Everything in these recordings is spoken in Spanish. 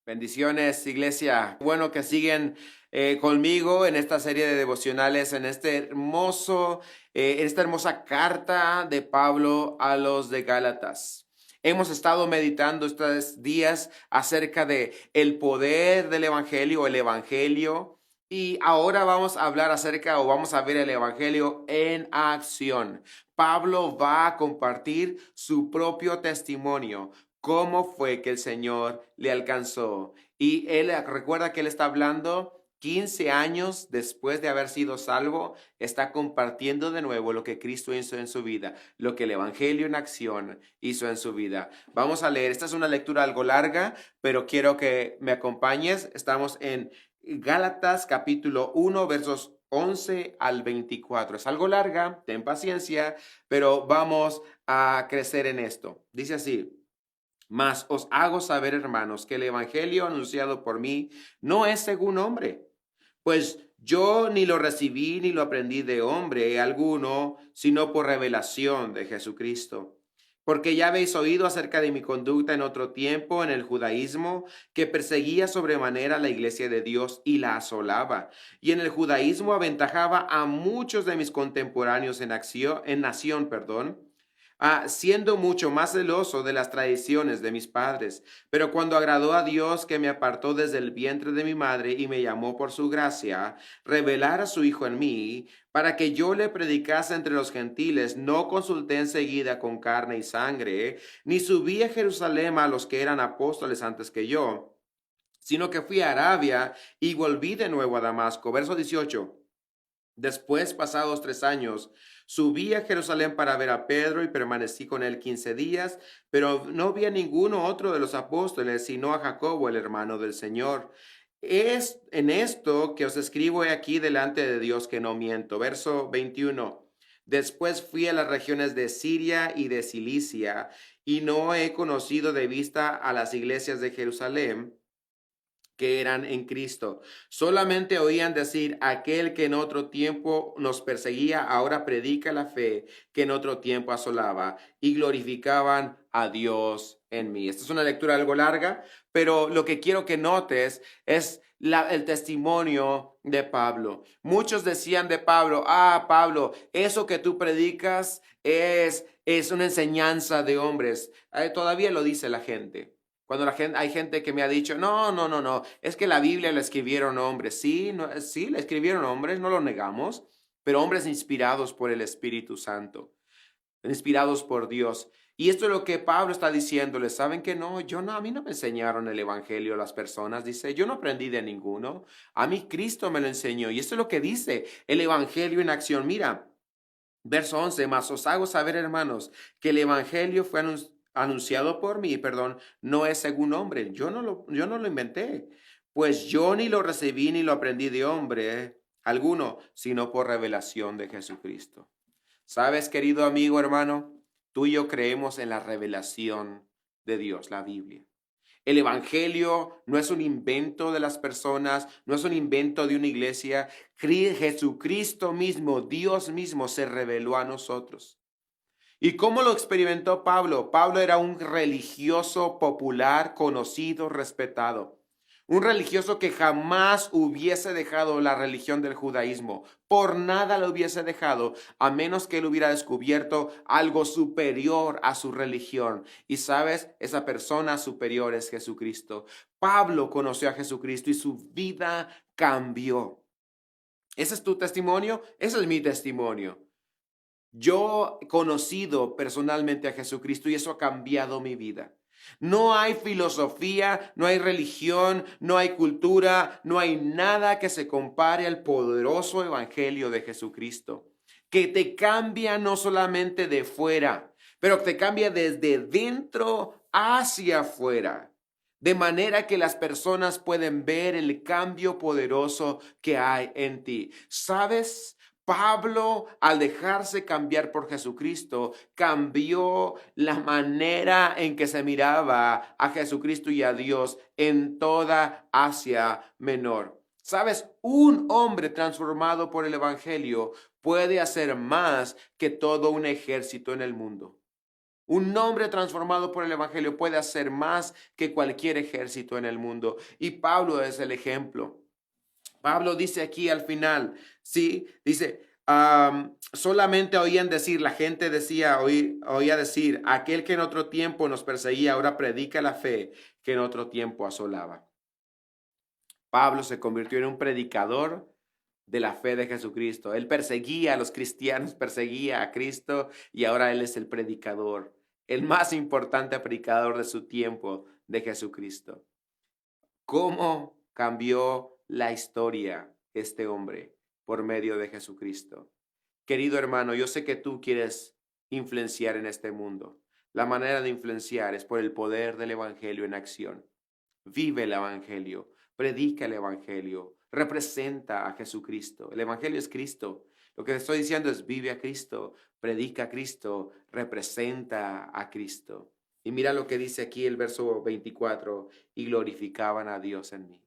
Bendiciones, iglesia. Bueno, que siguen conmigo en esta serie de devocionales, en esta hermosa carta de Pablo a los de Gálatas. Hemos estado meditando estos días acerca de el poder del evangelio, el evangelio, y ahora vamos a hablar vamos a ver el evangelio en acción. Pablo va a compartir su propio testimonio cómo fue que el Señor le alcanzó. Y él recuerda que él está hablando 15 años después de haber sido salvo, está compartiendo de nuevo lo que Cristo hizo en su vida, lo que el Evangelio en acción hizo en su vida. Vamos a leer, esta es una lectura algo larga, pero quiero que me acompañes. Estamos en Gálatas capítulo 1, versos 11 al 24. Es algo larga, ten paciencia, pero vamos a crecer en esto. Dice así: mas os hago saber, hermanos, que el evangelio anunciado por mí no es según hombre, pues yo ni lo recibí ni lo aprendí de hombre alguno, sino por revelación de Jesucristo. Porque ya habéis oído acerca de mi conducta en otro tiempo en el judaísmo, que perseguía sobremanera la iglesia de Dios y la asolaba. Y en el judaísmo aventajaba a muchos de mis contemporáneos en nación, siendo mucho más celoso de las tradiciones de mis padres. Pero cuando agradó a Dios, que me apartó desde el vientre de mi madre y me llamó por su gracia, revelar a su Hijo en mí, para que yo le predicase entre los gentiles, no consulté enseguida con carne y sangre, ni subí a Jerusalén a los que eran apóstoles antes que yo, sino que fui a Arabia y volví de nuevo a Damasco. Verso 18. Después, pasados 3 años, subí a Jerusalén para ver a Pedro y permanecí con él 15 días, pero no vi a ninguno otro de los apóstoles, sino a Jacobo, el hermano del Señor. Es en esto que os escribo aquí delante de Dios que no miento. Verso 21. Después fui a las regiones de Siria y de Cilicia, y no he conocido de vista a las iglesias de Jerusalén que eran en Cristo. Solamente oían decir: aquel que en otro tiempo nos perseguía, ahora predica la fe que en otro tiempo asolaba, y glorificaban a Dios en mí. Esta es una lectura algo larga, pero lo que quiero que notes es el testimonio de Pablo. Muchos decían de Pablo: Pablo, eso que tú predicas es una enseñanza de hombres. Todavía lo dice la gente. Cuando hay gente que me ha dicho: no, no, no, no, es que la Biblia la escribieron hombres. Sí, no, sí, la escribieron hombres, no lo negamos, pero hombres inspirados por el Espíritu Santo, inspirados por Dios. Y esto es lo que Pablo está diciéndoles. ¿Saben que no? A mí no me enseñaron el evangelio las personas. Dice: yo no aprendí de ninguno. A mí Cristo me lo enseñó. Y esto es lo que dice el evangelio en acción. Mira, verso 11: mas os hago saber, hermanos, que el evangelio fue anunciado por mí, no es según hombre. Yo no lo inventé, pues yo ni lo recibí ni lo aprendí de hombre alguno, sino por revelación de Jesucristo. ¿Sabes, querido amigo, hermano? Tú y yo creemos en la revelación de Dios, la Biblia. El evangelio no es un invento de las personas, no es un invento de una iglesia. Jesucristo mismo, Dios mismo, se reveló a nosotros. ¿Y cómo lo experimentó Pablo? Pablo era un religioso popular, conocido, respetado. Un religioso que jamás hubiese dejado la religión del judaísmo. Por nada lo hubiese dejado, a menos que él hubiera descubierto algo superior a su religión. Y sabes, esa persona superior es Jesucristo. Pablo conoció a Jesucristo y su vida cambió. ¿Ese es tu testimonio? Ese es mi testimonio. Yo he conocido personalmente a Jesucristo y eso ha cambiado mi vida. No hay filosofía, no hay religión, no hay cultura, no hay nada que se compare al poderoso evangelio de Jesucristo, que te cambia no solamente de fuera, pero que te cambia desde dentro hacia afuera. De manera que las personas pueden ver el cambio poderoso que hay en ti. ¿Sabes? Pablo, al dejarse cambiar por Jesucristo, cambió la manera en que se miraba a Jesucristo y a Dios en toda Asia Menor. ¿Sabes? Un hombre transformado por el Evangelio puede hacer más que todo un ejército en el mundo. Un hombre transformado por el Evangelio puede hacer más que cualquier ejército en el mundo. Y Pablo es el ejemplo. Pablo dice aquí al final, sí, dice, solamente oían decir, la gente oía decir, aquel que en otro tiempo nos perseguía, ahora predica la fe que en otro tiempo asolaba. Pablo se convirtió en un predicador de la fe de Jesucristo. Él perseguía a los cristianos, perseguía a Cristo y ahora él es el predicador, el más importante predicador de su tiempo de Jesucristo. ¿Cómo cambió la historia este hombre por medio de Jesucristo? Querido hermano, yo sé que tú quieres influenciar en este mundo. La manera de influenciar es por el poder del Evangelio en acción. Vive el Evangelio, predica el Evangelio, representa a Jesucristo. El Evangelio es Cristo. Lo que te estoy diciendo es vive a Cristo, predica a Cristo, representa a Cristo. Y mira lo que dice aquí el verso 24, y glorificaban a Dios en mí.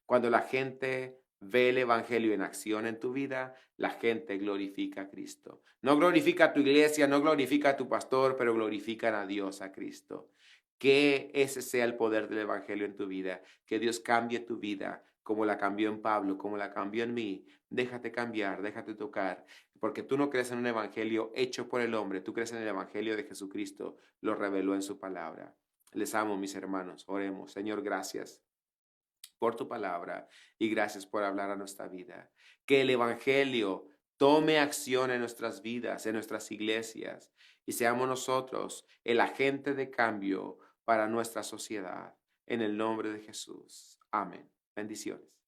Cuando la gente ve el Evangelio en acción en tu vida, la gente glorifica a Cristo. No glorifica a tu iglesia, no glorifica a tu pastor, pero glorifican a Dios, a Cristo. Que ese sea el poder del Evangelio en tu vida, que Dios cambie tu vida como la cambió en Pablo, como la cambió en mí. Déjate cambiar, déjate tocar, porque tú no crees en un evangelio hecho por el hombre, tú crees en el evangelio de Jesucristo, lo reveló en su palabra. Les amo, mis hermanos, oremos. Señor, gracias por tu palabra y gracias por hablar a nuestra vida. Que el evangelio tome acción en nuestras vidas, en nuestras iglesias, y seamos nosotros el agente de cambio para nuestra sociedad. En el nombre de Jesús. Amén. Bendiciones.